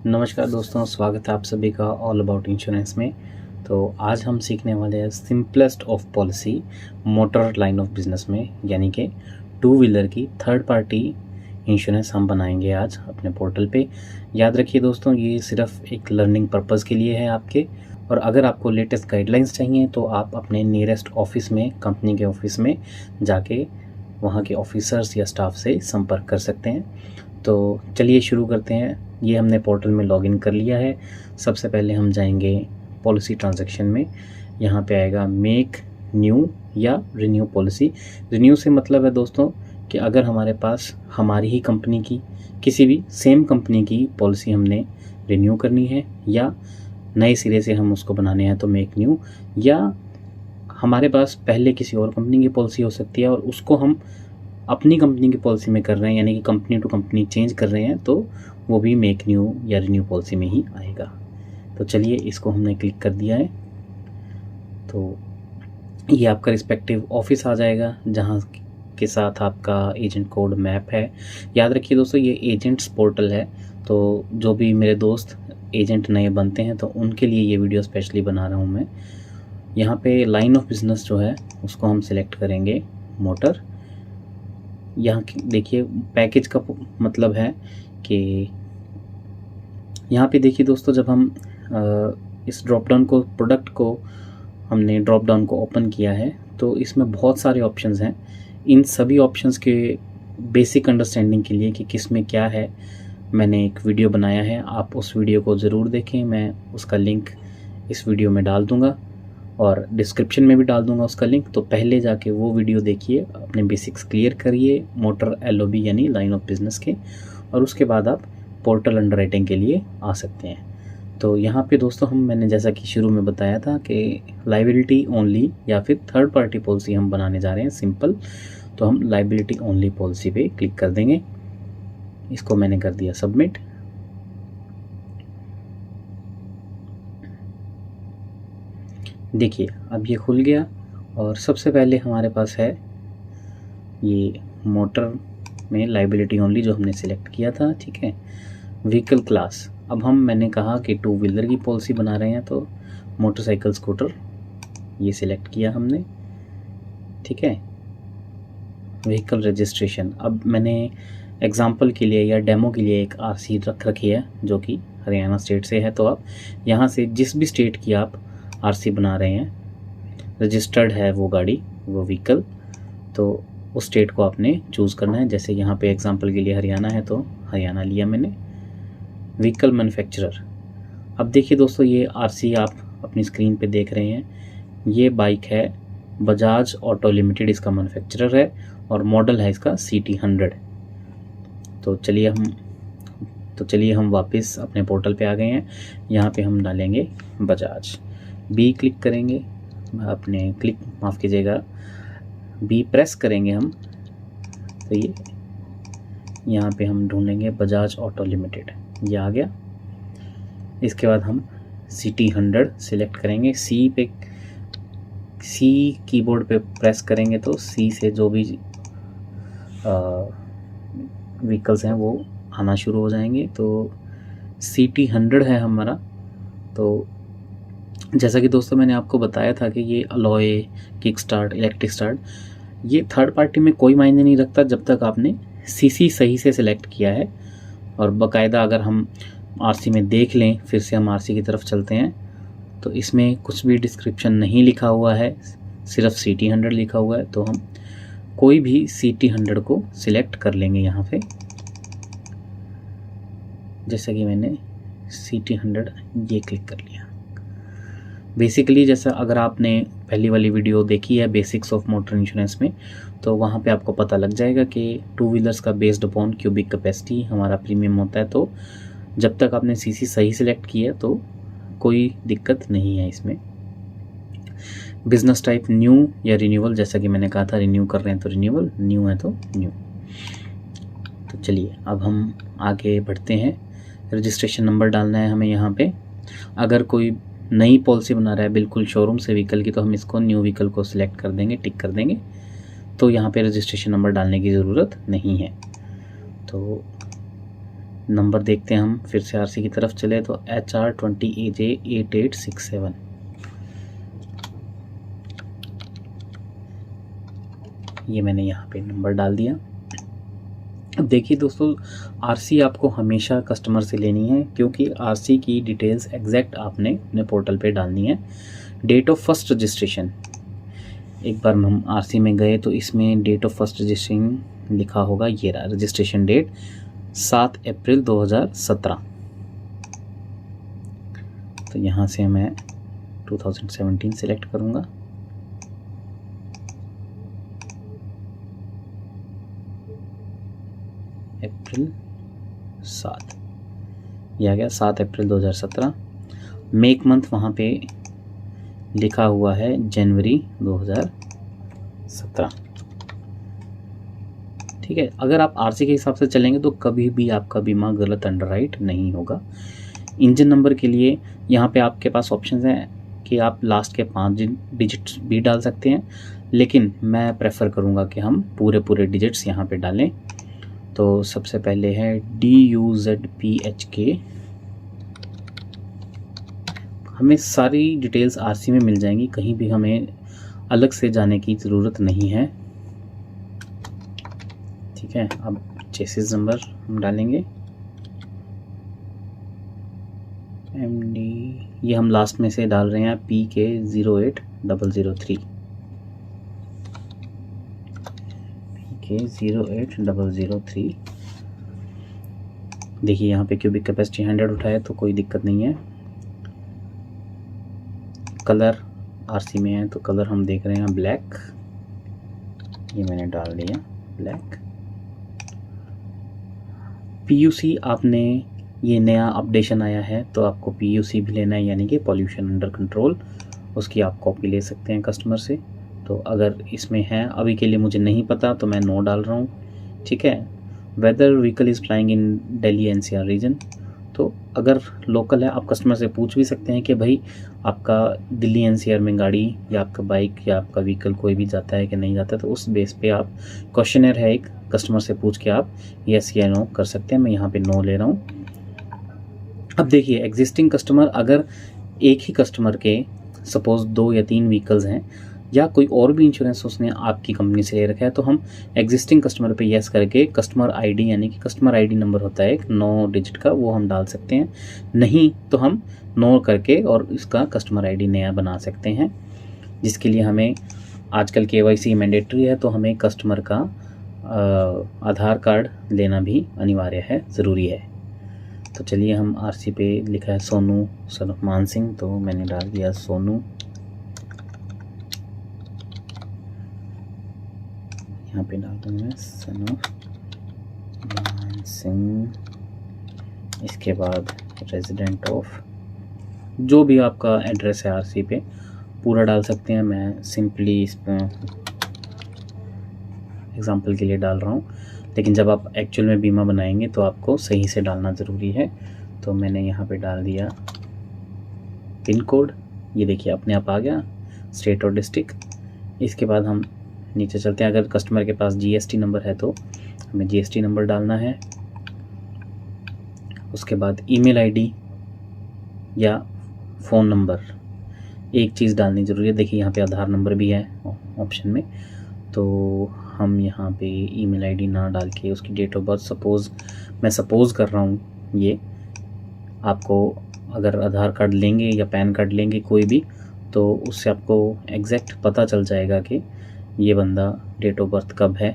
नमस्कार दोस्तों, स्वागत है आप सभी का ऑल अबाउट इंश्योरेंस में। तो आज हम सीखने वाले हैं simplest of policy motor line of business में, यानी कि टू व्हीलर की थर्ड पार्टी इंश्योरेंस हम बनाएंगे आज अपने पोर्टल पे। याद रखिए दोस्तों, ये सिर्फ एक लर्निंग पर्पज़ के लिए है आपके। और अगर आपको लेटेस्ट गाइडलाइंस चाहिए तो आप अपने नियरेस्ट ऑफिस में, कंपनी के ऑफिस में जाके वहाँ के ऑफिसर्स या स्टाफ से संपर्क कर सकते हैं। तो चलिए शुरू करते हैं। ये हमने पोर्टल में लॉगिन कर लिया है। सबसे पहले हम जाएंगे पॉलिसी ट्रांजैक्शन में। यहाँ पे आएगा मेक न्यू या रिन्यू पॉलिसी। रिन्यू से मतलब है दोस्तों कि अगर हमारे पास हमारी ही कंपनी की किसी भी सेम कंपनी की पॉलिसी हमने रिन्यू करनी है या नए सिरे से हम उसको बनाने हैं तो मेक न्यू, या हमारे पास पहले किसी और कंपनी की पॉलिसी हो सकती है और उसको हम अपनी कंपनी की पॉलिसी में कर रहे हैं, यानी कि कंपनी टू कंपनी चेंज कर रहे हैं, तो वो भी मेक न्यू या रिन्यू पॉलिसी में ही आएगा। तो चलिए इसको हमने क्लिक कर दिया है। तो ये आपका रिस्पेक्टिव ऑफिस आ जाएगा जहाँ के साथ आपका एजेंट कोड मैप है। याद रखिए दोस्तों, ये एजेंट्स पोर्टल है, तो जो भी मेरे दोस्त एजेंट नए बनते हैं तो उनके लिए ये वीडियो स्पेशली बना रहा हूँ मैं। यहाँ पे लाइन ऑफ बिजनेस जो है उसको हम सिलेक्ट करेंगे मोटर। यहाँ देखिए पैकेज का मतलब है कि यहाँ पे देखिए दोस्तों, जब हम इस ड्रॉप डाउन को, प्रोडक्ट को हमने ड्रॉप डाउन को ओपन किया है तो इसमें बहुत सारे ऑप्शंस हैं। इन सभी ऑप्शंस के बेसिक अंडरस्टैंडिंग के लिए कि किस में क्या है, मैंने एक वीडियो बनाया है, आप उस वीडियो को ज़रूर देखें। मैं उसका लिंक इस वीडियो में डाल दूँगा और डिस्क्रिप्शन में भी डाल दूंगा उसका लिंक। तो पहले जाके वो वीडियो देखिए, अपने बेसिक्स क्लियर करिए मोटर एलओबी यानी लाइन ऑफ बिजनेस के, और उसके बाद आप पोर्टल अंडरराइटिंग के लिए आ सकते हैं। तो यहाँ पे दोस्तों मैंने जैसा कि शुरू में बताया था कि लाइबिलिटी ओनली या फिर थर्ड पार्टी पॉलिसी हम बनाने जा रहे हैं सिंपल। तो हम लाइबिलिटी ओनली पॉलिसी पे क्लिक कर देंगे। इसको मैंने कर दिया सबमिट। देखिए अब ये खुल गया और सबसे पहले हमारे पास है ये मोटर में लाइबिलिटी ओनली जो हमने सिलेक्ट किया था, ठीक है। व्हीकल क्लास, अब मैंने कहा कि टू व्हीलर की पॉलिसी बना रहे हैं तो मोटरसाइकिल स्कूटर ये सिलेक्ट किया हमने, ठीक है। व्हीकल रजिस्ट्रेशन, अब मैंने एग्जांपल के लिए या डेमो के लिए एक आरसी रख रखी है जो कि हरियाणा स्टेट से है। तो आप यहाँ से जिस भी स्टेट की आप आरसी बना रहे हैं, रजिस्टर्ड है वो गाड़ी, वो व्हीकल, तो उस स्टेट को आपने चूज़ करना है। जैसे यहाँ पे एग्जांपल के लिए हरियाणा है तो हरियाणा लिया मैंने। व्हीकल मैन्युफैक्चरर, अब देखिए दोस्तों ये आरसी आप अपनी स्क्रीन पे देख रहे हैं, ये बाइक है बजाज ऑटो लिमिटेड, इसका मैन्युफैक्चरर है और मॉडल है इसका CT100। तो चलिए हम वापस अपने पोर्टल पे आ गए हैं। यहाँ पे हम डालेंगे बजाज, बी क्लिक करेंगे, अपने क्लिक माफ़ कीजिएगा, बी प्रेस करेंगे हम। तो ये यहाँ पे हम ढूंढेंगे बजाज ऑटो लिमिटेड, ये आ गया। इसके बाद हम CT100 सिलेक्ट करेंगे, सी कीबोर्ड पे प्रेस करेंगे तो सी से जो भी व्हीकल्स हैं वो आना शुरू हो जाएंगे। तो CT100 है हमारा। तो जैसा कि दोस्तों मैंने आपको बताया था कि ये alloy, kick start, electric start, ये थर्ड पार्टी में कोई मायने नहीं रखता जब तक आपने सीसी सही से सिलेक्ट किया है। और बाकायदा अगर हम आरसी में देख लें, फिर से हम आरसी की तरफ चलते हैं, तो इसमें कुछ भी डिस्क्रिप्शन नहीं लिखा हुआ है, सिर्फ CT100 लिखा हुआ है। तो हम कोई भी CT100 को सिलेक्ट कर लेंगे यहाँ पे, जैसे कि मैंने CT100 ये क्लिक कर लिया। बेसिकली जैसा अगर आपने पहली वाली वीडियो देखी है बेसिक्स ऑफ मोटर इंश्योरेंस में, तो वहाँ पे आपको पता लग जाएगा कि टू व्हीलर्स का बेस्ड अपॉन क्यूबिक कैपेसिटी हमारा प्रीमियम होता है। तो जब तक आपने सीसी सही सिलेक्ट किया तो कोई दिक्कत नहीं है इसमें। बिजनेस टाइप न्यू या रिन्यूअल, जैसा कि मैंने कहा था रिन्यू कर रहे हैं तो रिन्यूअल, न्यू है तो न्यू। तो चलिए अब हम आगे बढ़ते हैं। रजिस्ट्रेशन नंबर डालना है हमें यहाँ पे। अगर कोई नई पॉलिसी बना रहा है बिल्कुल शोरूम से व्हीकल की, तो हम इसको न्यू व्हीकल को सिलेक्ट कर देंगे, टिक कर देंगे। तो यहाँ पे रजिस्ट्रेशन नंबर डालने की ज़रूरत नहीं है। तो नंबर देखते हैं हम, फिर से आरसी की तरफ चले तो HR20AJ8867। ये मैंने यहाँ पे नंबर डाल दिया। अब देखिए दोस्तों, आरसी आपको हमेशा कस्टमर से लेनी है, क्योंकि आरसी की डिटेल्स एग्जैक्ट आपने अपने पोर्टल पे डालनी है। डेट ऑफ फर्स्ट रजिस्ट्रेशन, एक बार हम आरसी में गए तो इसमें डेट ऑफ फर्स्ट रजिस्ट्रेशन लिखा होगा, ये रहा रजिस्ट्रेशन डेट 7 अप्रैल 2017। तो यहाँ से मैं 2017 सेलेक्ट करूँगा। अप्रैल 7, यह आ गया 7 अप्रैल 2017। मेक मंथ वहाँ पे लिखा हुआ है जनवरी 2017। ठीक है, अगर आप आरसी के हिसाब से चलेंगे तो कभी भी आपका बीमा गलत अंडरराइट नहीं होगा। इंजन नंबर के लिए यहाँ पे आपके पास ऑप्शन हैं कि आप लास्ट के 5 डिजिट्स भी डाल सकते हैं, लेकिन मैं प्रेफर करूँगा कि हम पूरे डिजिट्स यहाँ पे डालें। तो सबसे पहले है DUZPHK। हमें सारी डिटेल्स आरसी में मिल जाएंगी, कहीं भी हमें अलग से जाने की ज़रूरत नहीं है। ठीक है, अब चेसिस नंबर हम डालेंगे MD, ये हम लास्ट में से डाल रहे हैं PK08003। PK08003। देखिए यहाँ पे क्यूबिक कैपेसिटी 100 उठाए तो कोई दिक्कत नहीं है। कलर आरसी में है तो कलर हम देख रहे हैं ब्लैक, ये मैंने डाल दिया ब्लैक। PUC आपने, ये नया अपडेशन आया है तो आपको PUC भी लेना है, यानी कि पॉल्यूशन अंडर कंट्रोल। उसकी आप कॉपी ले सकते हैं कस्टमर से। तो अगर इसमें है, अभी के लिए मुझे नहीं पता तो मैं नो डाल रहा हूँ। ठीक है, whether vehicle is flying in Delhi NCR region. तो अगर लोकल है आप कस्टमर से पूछ भी सकते हैं कि भाई आपका दिल्ली NCR में गाड़ी या आपका बाइक या आपका व्हीकल कोई भी जाता है कि नहीं जाता है। तो उस बेस पे आप क्वेश्चनर है एक, कस्टमर से पूछ के आप यस या नो कर सकते हैं। मैं यहाँ पे नो ले रहा हूँ। अब देखिए एग्जिस्टिंग कस्टमर, अगर एक ही कस्टमर के सपोज़ 2 या 3 व्हीकल्स हैं या कोई और भी इंश्योरेंस उसने आपकी कंपनी से ले रखा है, तो हम एग्जिस्टिंग कस्टमर पे यस करके कस्टमर आईडी, यानी कि कस्टमर आईडी नंबर होता है एक 9 डिजिट का, वो हम डाल सकते हैं। नहीं तो हम नो करके और इसका कस्टमर आईडी नया बना सकते हैं, जिसके लिए हमें आजकल KYC मैंडेटरी है, तो हमें कस्टमर का आधार कार्ड लेना भी अनिवार्य है, ज़रूरी है। तो चलिए हम आरसी पे लिखा है सोनू सन ऑफ मान सिंह, तो मैंने डाल दिया सोनू। यहाँ पे डाल दूँगा सन ऑफ मान सिंह। इसके बाद रेजिडेंट ऑफ, जो भी आपका एड्रेस है आरसी पे पूरा डाल सकते हैं। मैं सिंपली इस पर एग्जांपल के लिए डाल रहा हूँ, लेकिन जब आप एक्चुअल में बीमा बनाएंगे तो आपको सही से डालना ज़रूरी है। तो मैंने यहाँ पे डाल दिया पिन कोड, ये देखिए अपने आप आ गया, स्टेट और डिस्ट्रिक्ट। इसके बाद हम नीचे चलते हैं। अगर कस्टमर के पास GST नंबर है तो हमें GST नंबर डालना है। उसके बाद ईमेल आईडी या फ़ोन नंबर, एक चीज़ डालनी ज़रूरी है। देखिए यहाँ पे आधार नंबर भी है ऑप्शन में, तो हम यहाँ पे ईमेल आईडी ना डाल के उसकी डेट ऑफ बर्थ, मैं सपोज़ कर रहा हूँ, ये आपको अगर आधार कार्ड लेंगे या पैन कार्ड लेंगे कोई भी, तो उससे आपको एग्जैक्ट पता चल जाएगा कि ये बंदा डेट ऑफ बर्थ कब है।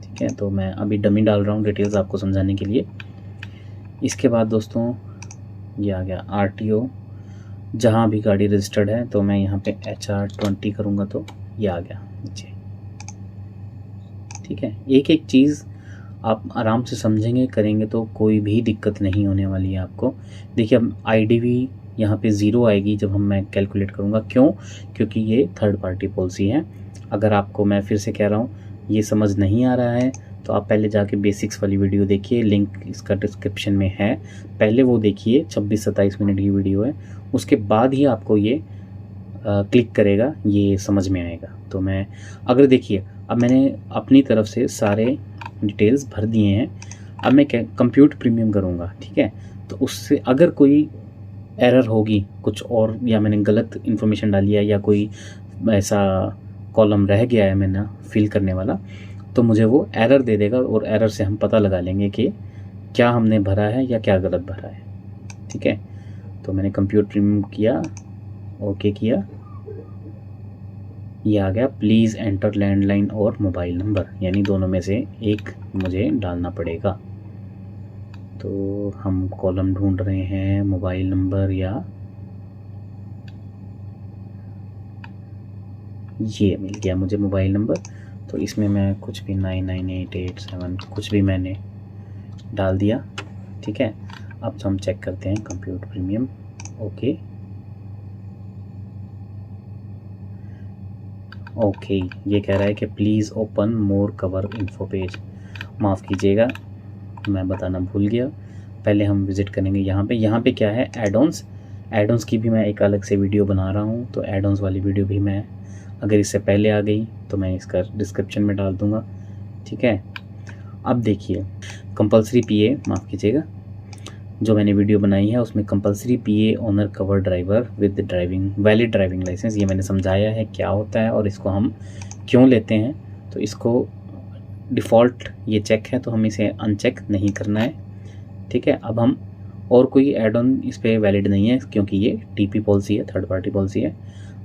ठीक है, तो मैं अभी डमी डाल रहा हूँ डिटेल्स आपको समझाने के लिए। इसके बाद दोस्तों ये आ गया RTO, जहाँ भी गाड़ी रजिस्टर्ड है, तो मैं यहाँ पे HR20 करूँगा तो ये आ गया नीचे। ठीक है, एक एक चीज़ आप आराम से समझेंगे करेंगे तो कोई भी दिक्कत नहीं होने वाली है आपको। देखिए अब IDV यहाँ पे 0 आएगी जब मैं कैलकुलेट करूँगा। क्यों? क्योंकि ये थर्ड पार्टी पॉलिसी है। अगर आपको, मैं फिर से कह रहा हूँ, ये समझ नहीं आ रहा है तो आप पहले जाके बेसिक्स वाली वीडियो देखिए, लिंक इसका डिस्क्रिप्शन में है, पहले वो देखिए। 26-27 मिनट की वीडियो है, उसके बाद ही आपको ये क्लिक करेगा, ये समझ में आएगा। तो अगर देखिए अब मैंने अपनी तरफ से सारे डिटेल्स भर दिए हैं। अब मैं कंप्यूट प्रीमियम करूँगा, ठीक है। तो उससे अगर कोई एरर होगी कुछ और, या मैंने गलत इन्फॉर्मेशन डाली है, या कोई ऐसा कॉलम रह गया है मैंने फिल करने वाला, तो मुझे वो एरर दे देगा, और एरर से हम पता लगा लेंगे कि क्या हमने भरा है या क्या गलत भरा है, ठीक है। तो मैंने कंप्यूट प्रीमियम किया, ओके किया, ये आ गया प्लीज़ एंटर लैंडलाइन और मोबाइल नंबर, यानी दोनों में से एक मुझे डालना पड़ेगा। तो हम कॉलम ढूंढ रहे हैं मोबाइल नंबर, या ये मिल गया मुझे मोबाइल नंबर। तो इसमें मैं कुछ भी 998887 कुछ भी मैंने डाल दिया, ठीक है। अब हम चेक करते हैं कंप्यूट प्रीमियम, ओके ओके। ये कह रहा है कि please open more cover info page. माफ़ कीजिएगा, मैं बताना भूल गया। पहले हम विज़िट करेंगे यहाँ पे क्या है, एडॉन्स की भी मैं एक अलग से वीडियो बना रहा हूँ। तो एडॉन्स वाली वीडियो भी मैं, अगर इससे पहले आ गई तो मैं इसका डिस्क्रिप्शन में डाल दूँगा, ठीक है। अब देखिए कंपल्सरी पीए, माफ़ कीजिएगा, जो मैंने वीडियो बनाई है उसमें compulsory PA owner cover driver with driving valid driving licence, ये मैंने समझाया है क्या होता है और इसको हम क्यों लेते हैं। तो इसको डिफ़ॉल्ट ये चेक है, तो हम इसे अनचेक नहीं करना है, ठीक है। अब हम और कोई एड ऑन इस पर वैलिड नहीं है, क्योंकि ये टीपी पॉलिसी है, थर्ड पार्टी पॉलिसी है।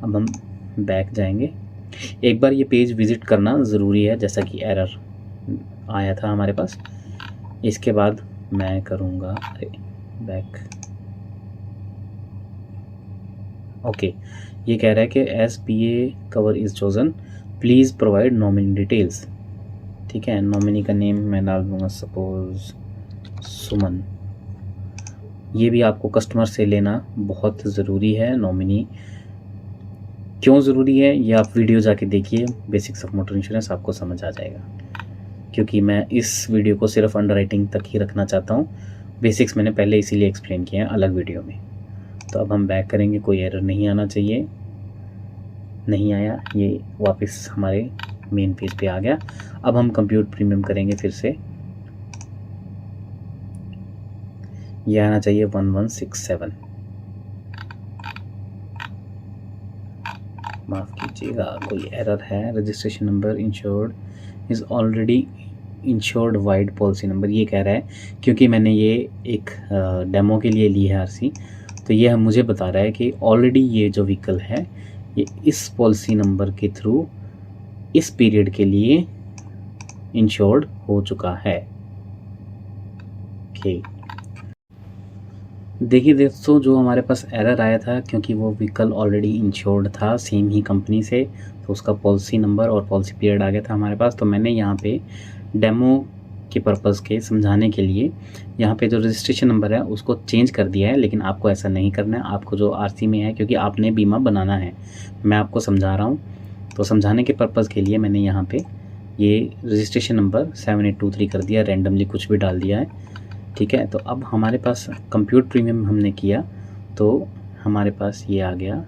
अब हम बैक जाएंगे, एक बार ये पेज विज़िट करना ज़रूरी है, जैसा कि एरर आया था हमारे पास। इसके बाद मैं करूँगा बैक, ओके। ये कह रहा है कि S P A cover is chosen please provide nominee details, ठीक है। नॉमिनी का नेम मैं डाल दूँगा सपोज़ सुमन। ये भी आपको कस्टमर से लेना बहुत ज़रूरी है। नॉमिनी क्यों ज़रूरी है ये आप वीडियो जाके देखिए, बेसिक्स ऑफ मोटर इंश्योरेंस, आपको समझ आ जाएगा। क्योंकि मैं इस वीडियो को सिर्फ अंडरराइटिंग तक ही रखना चाहता हूँ, बेसिक्स मैंने पहले इसीलिए एक्सप्लेन किए हैं अलग वीडियो में। तो अब हम बैक करेंगे, कोई एरर नहीं आना चाहिए, नहीं आया, ये वापस हमारे मेन पेज पे आ गया। अब हम कंप्यूट प्रीमियम करेंगे फिर से, ये आना चाहिए 1167, माफ़ कीजिएगा कोई एरर है। Registration number insured is already insured wide policy number, ये कह रहा है क्योंकि मैंने ये एक डेमो के लिए ली है आरसी, तो ये मुझे बता रहा है कि ऑलरेडी ये जो व्हीकल है ये इस पॉलिसी नंबर के थ्रू इस पीरियड के लिए इंश्योर्ड हो चुका है, ओके। देखिए दोस्तों, जो हमारे पास एरर आया था, क्योंकि वो व्हीकल ऑलरेडी इंश्योर्ड था सेम ही कंपनी से, तो उसका पॉलिसी नंबर और पॉलिसी पीरियड आ गया था हमारे पास। तो मैंने यहाँ पे डेमो के पर्पज़ के समझाने के लिए यहाँ पे जो रजिस्ट्रेशन नंबर है उसको चेंज कर दिया है, लेकिन आपको ऐसा नहीं करना है। आपको जो आरसी में है, क्योंकि आपने बीमा बनाना है, मैं आपको समझा रहा हूँ, तो समझाने के पर्पज़ के लिए मैंने यहाँ पे ये रजिस्ट्रेशन नंबर 7823 कर दिया, रैंडमली कुछ भी डाल दिया है, ठीक है। तो अब हमारे पास कंप्यूट प्रीमियम हमने किया, तो हमारे पास ये आ गया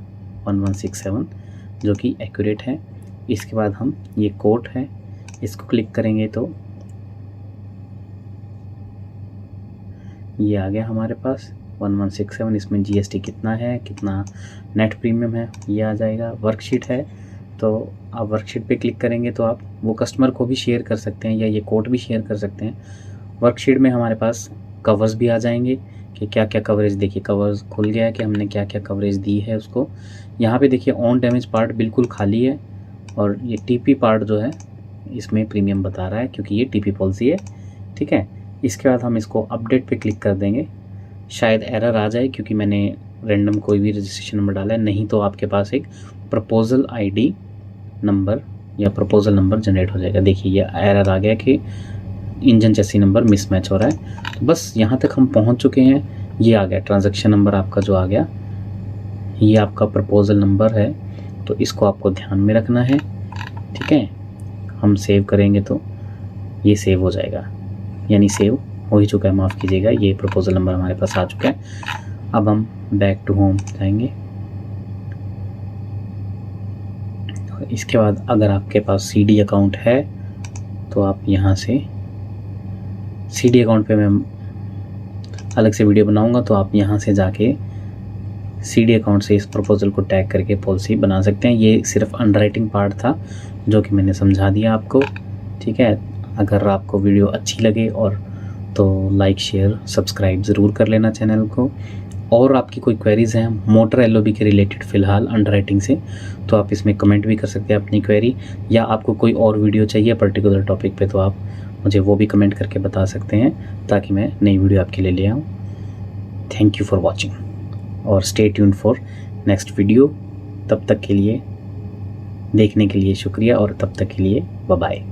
1167, जो कि एक्यूरेट है। इसके बाद हम ये कोड है, इसको क्लिक करेंगे तो ये आ गया हमारे पास 1167। इसमें जीएसटी कितना है, कितना नेट प्रीमियम है, ये आ जाएगा। वर्कशीट है, तो आप वर्कशीट पे क्लिक करेंगे तो आप वो कस्टमर को भी शेयर कर सकते हैं, या ये कोड भी शेयर कर सकते हैं। वर्कशीट में हमारे पास कवर्स भी आ जाएंगे कि क्या क्या कवरेज, देखिए कवर्स खुल गया है कि हमने क्या क्या कवरेज दी है उसको। यहाँ पे देखिए ऑन डैमेज पार्ट बिल्कुल खाली है, और ये टीपी पार्ट जो है इसमें प्रीमियम बता रहा है, क्योंकि ये टीपी पॉलिसी है, ठीक है। इसके बाद हम इसको अपडेट पे क्लिक कर देंगे, शायद एरर आ जाए क्योंकि मैंने रैंडम कोई भी रजिस्ट्रेशन नंबर डाला है, नहीं तो आपके पास एक प्रपोजल आईडी नंबर या प्रपोजल नंबर जनरेट हो जाएगा। देखिए ये एरर आ गया कि इंजन चेसी नंबर मिसमैच हो रहा है। तो बस यहाँ तक हम पहुँच चुके हैं। ये आ गया ट्रांजैक्शन नंबर आपका जो आ गया, ये आपका प्रपोजल नंबर है, तो इसको आपको ध्यान में रखना है, ठीक है। हम सेव करेंगे तो ये सेव हो जाएगा, यानी सेव हो ही चुका है, माफ़ कीजिएगा, ये प्रपोजल नंबर हमारे पास आ चुका है। अब हम बैक टू होम जाएंगे। इसके बाद अगर आपके पास सीडी अकाउंट है तो आप यहाँ से CD अकाउंट पे मैं अलग से वीडियो बनाऊंगा, तो आप यहाँ से जाके CD अकाउंट से इस प्रपोजल को टैग करके पॉलिसी बना सकते हैं। ये सिर्फ अंडरराइटिंग पार्ट था जो कि मैंने समझा दिया आपको, ठीक है। अगर आपको वीडियो अच्छी लगे और तो लाइक शेयर सब्सक्राइब ज़रूर कर लेना चैनल को। और आपकी कोई क्वेरीज़ हैं मोटर LOB के रिलेटेड फ़िलहाल अंडरराइटिंग से, तो आप इसमें कमेंट भी कर सकते हैं अपनी क्वेरी, या आपको कोई और वीडियो चाहिए पर्टिकुलर टॉपिक पे, तो आप मुझे वो भी कमेंट करके बता सकते हैं ताकि मैं नई वीडियो आपके लिए ले आऊँ। थैंक यू फॉर वॉचिंग और stay tuned for next video. तब तक के लिए देखने के लिए शुक्रिया और तब तक के लिए बाय बाय।